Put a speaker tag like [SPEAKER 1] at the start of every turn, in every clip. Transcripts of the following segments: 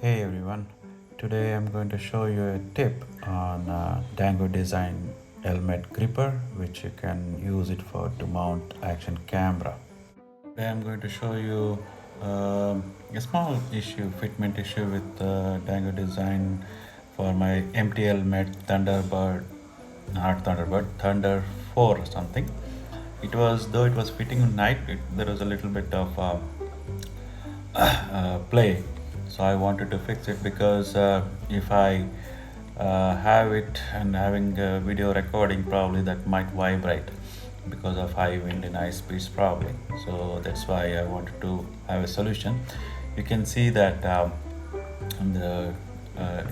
[SPEAKER 1] Hey everyone, today I'm going to show you a tip on Dango design helmet gripper which you can use it for to mount action camera. Today I'm going to show you a small fitment issue with Dango design for my empty helmet Thunderbird, not Thunderbird, Thunder 4 or something. Though it was fitting at night, there was a little bit of play. So I wanted to fix it because if I have it and having a video recording, probably that might vibrate because of high wind and high speeds probably. So that's why I wanted to have a solution. You can see that I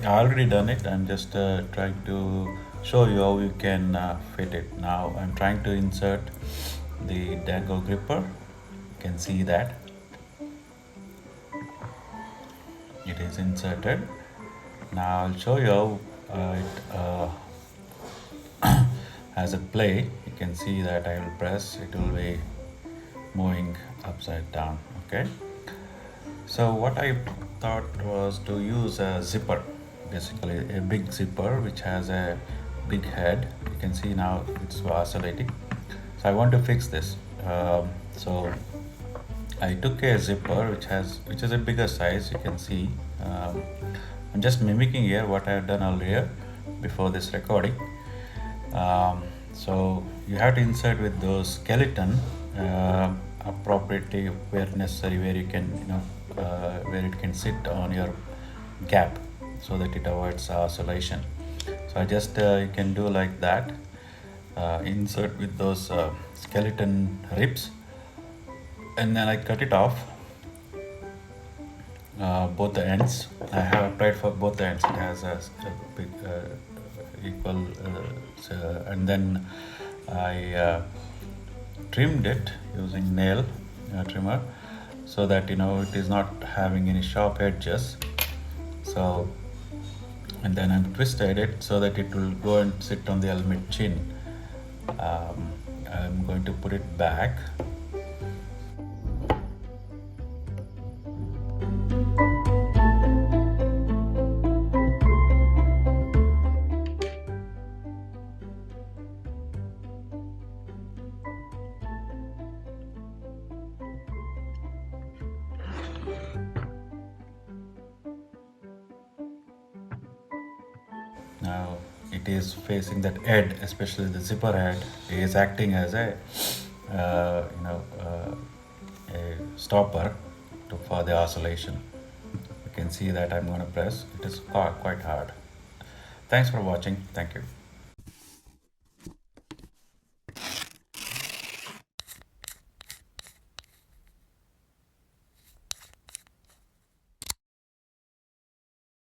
[SPEAKER 1] already done it. I'm just trying to show you how you can fit it. Now I'm trying to insert the Dango gripper. You can see that it is inserted. Now I'll show you how it has a play. You can see that I will press, it will be moving upside down. Okay, so what I thought was to use a zipper, basically a big zipper which has a big head. You can see now it's oscillating. So I want to fix this. So I took a zipper which is a bigger size. You can see I'm just mimicking here what I have done earlier before this recording. So you have to insert with those skeleton appropriately where necessary, where you can where it can sit on your gap so that it avoids oscillation. So I just you can do like that. Insert with those skeleton ribs, and then I cut it off both the ends. I have applied for both the ends. It has a big equal and then I trimmed it using nail trimmer so that it is not having any sharp edges. So and then I've twisted it so that it will go and sit on the helmet chin. I'm going to put it back. Now it is facing that head, especially the zipper head is acting as a a stopper for the oscillation. You can see that I'm going to press. It is quite hard. Thanks for watching. Thank you.